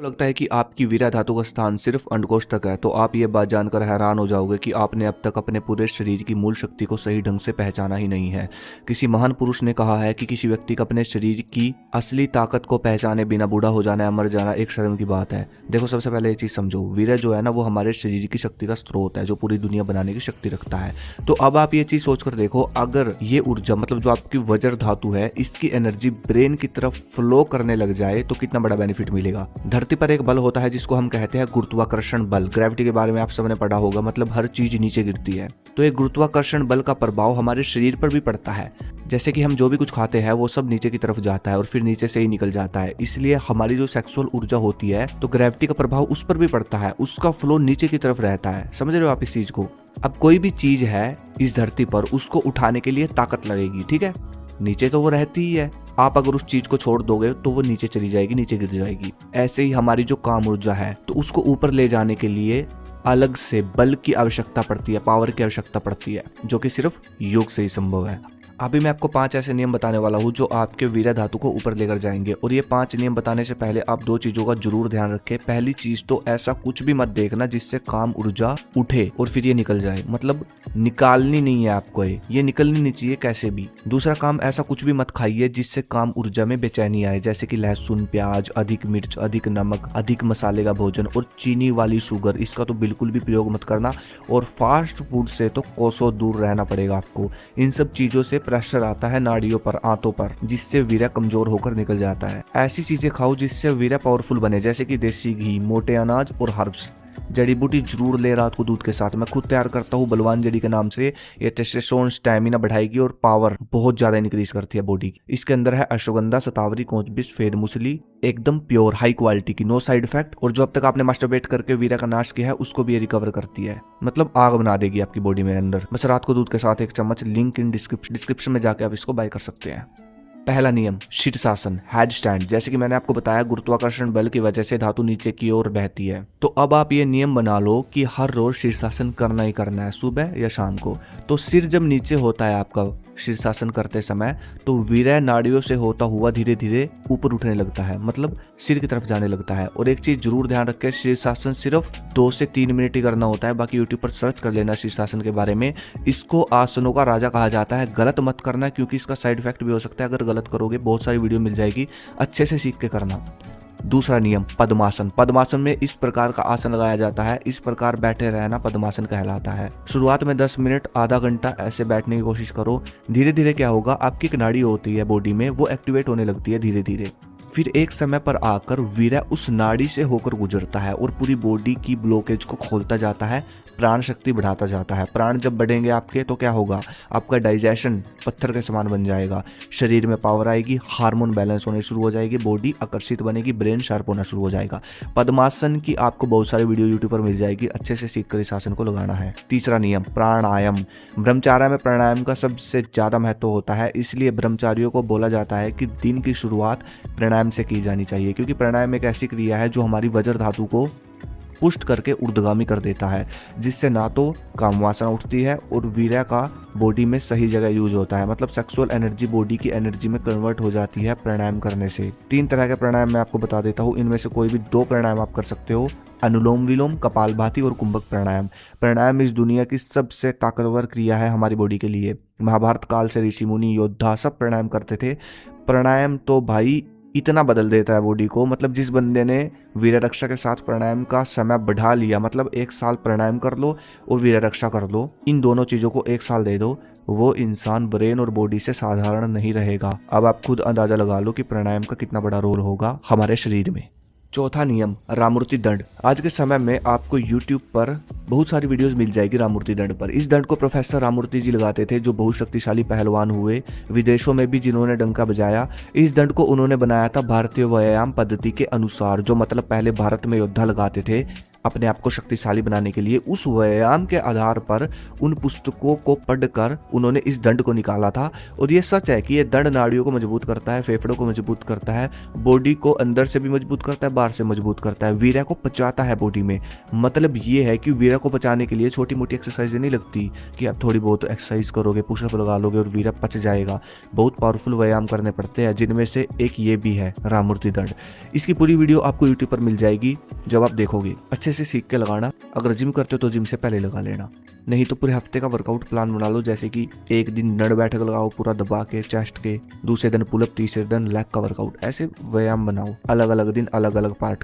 लगता है कि आपकी वीरा धातु का स्थान सिर्फ अंडकोश तक है, तो आप ये बात जानकर हैरान हो जाओगे कि आपने अब तक अपने पूरे शरीर की मूल शक्ति को सही ढंग से पहचाना ही नहीं है। किसी महान पुरुष ने कहा है कि किसी व्यक्ति का अपने शरीर की असली ताकत को पहचाने बिना बूढ़ा हो जाना या मर जाना एक शर्म की बात है। देखो, सबसे पहले ये चीज समझो, वीरा जो है ना, वो हमारे शरीर की शक्ति का स्रोत है जो पूरी दुनिया बनाने की शक्ति रखता है। तो अब आप ये चीज सोचकर देखो, अगर ये ऊर्जा मतलब जो आपकी वज्र धातु है, इसकी एनर्जी ब्रेन की तरफ फ्लो करने लग जाए तो कितना बड़ा बेनिफिट मिलेगा। धरती पर एक बल होता है जिसको हम कहते हैं गुरुत्वाकर्षण बल। ग्रेविटी के बारे में आप सबने पढ़ा होगा, मतलब हर चीज नीचे गिरती है। तो एक गुरुत्वाकर्षण बल का प्रभाव हमारे शरीर पर भी पड़ता है। जैसे कि हम जो भी कुछ खाते हैं वो सब नीचे की तरफ जाता है और फिर नीचे से ही निकल जाता है। इसलिए हमारी जो सेक्सुअल ऊर्जा होती है, तो ग्रेविटी का प्रभाव उस पर भी पड़ता है, उसका फ्लो नीचे की तरफ रहता है। समझ रहे हो आप इस चीज को? अब कोई भी चीज है इस धरती पर, उसको उठाने के लिए ताकत लगेगी, ठीक है? नीचे तो वो रहती ही है। आप अगर उस चीज को छोड़ दोगे तो वो नीचे चली जाएगी, नीचे गिर जाएगी। ऐसे ही हमारी जो काम ऊर्जा है, तो उसको ऊपर ले जाने के लिए अलग से बल की आवश्यकता पड़ती है, पावर की आवश्यकता पड़ती है, जो कि सिर्फ योग से ही संभव है। अभी मैं आपको 5 ऐसे नियम बताने वाला हूँ जो आपके वीरा धातु को ऊपर लेकर जाएंगे। और ये 5 नियम बताने से पहले आप 2 चीजों का जरूर ध्यान रखें। पहली चीज तो ऐसा कुछ भी मत देखना जिससे काम ऊर्जा उठे और फिर ये निकल जाए, मतलब निकालनी नहीं है आपको, ये निकलनी नहीं चाहिए कैसे भी। दूसरा काम, ऐसा कुछ भी मत खाइए जिससे काम ऊर्जा में बेचैनी आए, जैसे कि लहसुन, प्याज, अधिक मिर्च, अधिक नमक, अधिक मसाले का भोजन और चीनी वाली शुगर, इसका तो बिल्कुल भी प्रयोग मत करना। और फास्ट फूड से तो कोसों दूर रहना पड़ेगा आपको। इन सब चीजों से प्रेशर आता है नाड़ियों पर, आंतों पर, जिससे वीरा कमजोर होकर निकल जाता है। ऐसी चीजें खाओ जिससे वीरा पावरफुल बने, जैसे कि देसी घी, मोटे अनाज और हर्ब्स। जड़ी बूटी जरूर ले रात को दूध के साथ। मैं खुद तैयार करता हूँ बलवान जड़ी के नाम से। ये टेस्टोस्टेरोन, स्टैमिना बढ़ाएगी और पावर बहुत ज्यादा इंक्रीज करती है बॉडी की। इसके अंदर है अश्वगंधा, शतावरी, कोचबिस, फेद मुसली, एकदम प्योर हाई क्वालिटी की, नो साइड इफेक्ट। और जो अब तक आपने मास्टरबेट करके वीरा का नाश किया है उसको भी ये रिकवर करती है, मतलब आग बना देगी आपकी बॉडी में अंदर। बस रात को दूध के साथ 1 चम्मच, लिंक इन डिस्क्रिप्शन में जाके आप इसको बाय कर सकते हैं। पहला नियम, शीर्षासन, हेड स्टैंड। जैसे कि मैंने आपको बताया, गुरुत्वाकर्षण बल की वजह से धातु नीचे की ओर बहती है। तो अब आप ये नियम बना लो कि हर रोज शीर्षासन करना ही करना है, सुबह या शाम को। तो सिर जब नीचे होता है आपका शीर्षासन करते समय, तो वीरा नाड़ियों से होता हुआ धीरे धीरे ऊपर उठने लगता है, मतलब सिर की तरफ जाने लगता है। और एक चीज जरूर ध्यान रखें, शीर्षासन सिर्फ 2 से 3 मिनट ही करना होता है। बाकी यूट्यूब पर सर्च कर लेना शीर्षासन के बारे में। इसको आसनों का राजा कहा जाता है। गलत मत करना क्योंकि इसका साइड इफेक्ट भी हो सकता है। अगर गलत करोगे, बहुत सारी वीडियो मिल जाएगी, अच्छे से सीख के करना। दूसरा नियम, पद्मासन। पद्मासन में इस प्रकार का आसन लगाया जाता है, इस प्रकार बैठे रहना पद्मासन कहलाता है। शुरुआत में 10 मिनट, आधा घंटा ऐसे बैठने की कोशिश करो। धीरे धीरे क्या होगा, आपकी एक नाड़ी होती है बॉडी में, वो एक्टिवेट होने लगती है धीरे धीरे। फिर एक समय पर आकर वीरा उस नाड़ी से होकर गुजरता है और पूरी बॉडी की ब्लॉकेज को खोलता जाता है, प्राण शक्ति बढ़ाता जाता है। प्राण जब बढ़ेंगे आपके तो क्या होगा, आपका डाइजेशन पत्थर के समान बन जाएगा, शरीर में पावर आएगी, हार्मोन बैलेंस होने शुरू हो जाएगी, बॉडी आकर्षित बनेगी, ब्रेन शार्प होना शुरू हो जाएगा। पद्मासन की आपको बहुत सारी वीडियो यूट्यूब पर मिल जाएगी, अच्छे से सीखकर इस आसन को लगाना है। तीसरा नियम, प्राणायाम। ब्रह्मचर्य में प्राणायाम का सबसे ज्यादा महत्व होता है, इसलिए ब्रह्मचारियों को बोला जाता है कि दिन की शुरुआत प्राणायाम से की जानी चाहिए, क्योंकि प्राणायाम एक ऐसी क्रिया है जो हमारी वज्र धातु को पुष्ट करके ऊर्ध्वगामी कर देता है, जिससे ना तो काम वासना उठती है और वीरा का बॉडी में सही जगह यूज होता है, मतलब सेक्सुअल एनर्जी बॉडी की एनर्जी में कन्वर्ट हो जाती है प्राणायाम करने से। 3 तरह के प्राणायाम मैं आपको बता देता हूँ, इनमें से कोई भी 2 प्राणायाम आप कर सकते हो। अनुलोम विलोम, कपालभाति और कुंभक प्राणायाम। प्राणायाम इस दुनिया की सबसे ताकतवर क्रिया है हमारी बॉडी के लिए। महाभारत काल से ऋषि मुनि, योद्धा सब प्राणायाम करते थे। प्राणायाम तो भाई इतना बदल देता है बॉडी को, मतलब जिस बंदे ने वीरा रक्षा के साथ प्राणायाम का समय बढ़ा लिया, मतलब 1 साल प्राणायाम कर लो और वीरा रक्षा कर लो, इन दोनों चीजों को 1 साल दे दो, वो इंसान ब्रेन और बॉडी से साधारण नहीं रहेगा। अब आप खुद अंदाजा लगा लो कि प्राणायाम का कितना बड़ा रोल होगा हमारे शरीर में। चौथा नियम, रामूर्ति दंड। आज के समय में आपको YouTube पर बहुत सारी वीडियोस मिल जाएगी रामूर्ति दंड पर। इस दंड को प्रोफेसर रामूर्ति जी लगाते थे, जो बहुत शक्तिशाली पहलवान हुए, विदेशों में भी जिन्होंने डंका बजाया। इस दंड को उन्होंने बनाया था भारतीय व्यायाम पद्धति के अनुसार, जो मतलब पहले भारत में योद्धा लगाते थे अपने आप को शक्तिशाली बनाने के लिए। उस व्यायाम के आधार पर उन पुस्तकों को पढ़कर उन्होंने इस दंड को निकाला था। और ये सच है कि ये दंड नाड़ियों को मजबूत करता है, फेफड़ों को मजबूत करता है, बॉडी को अंदर से भी मजबूत करता है, प्रकार से मजबूत करता है, वीर्य को पचाता है बॉडी में। मतलब ये है कि वीर्य को पचाने के लिए छोटी मोटी एक्सरसाइज नहीं लगती कि आप थोड़ी बहुत एक्सरसाइज करोगे, पुशअप लगा लोगे और वीर्य पच जाएगा। बहुत पावरफुल व्यायाम करने पड़ते हैं, जिनमें से एक ये भी है राममूर्ति दंड। इसकी पूरी वीडियो आपको यूट्यूब पर मिल जाएगी। जब आप देखोगे अच्छे से सीख के लगाना। अगर जिम करते हो तो जिम से पहले लगा लेना, नहीं तो पूरे हफ्ते का वर्कआउट प्लान बना लो। जैसे कि एक दिन दंड बैठक लगाओ पूरा दबा के चेस्ट के, दूसरे दिन पुलअप, तीसरे दिन लेग का वर्कआउट। ऐसे व्यायाम बनाओ, अलग अलग दिन अलग अलग पार्ट।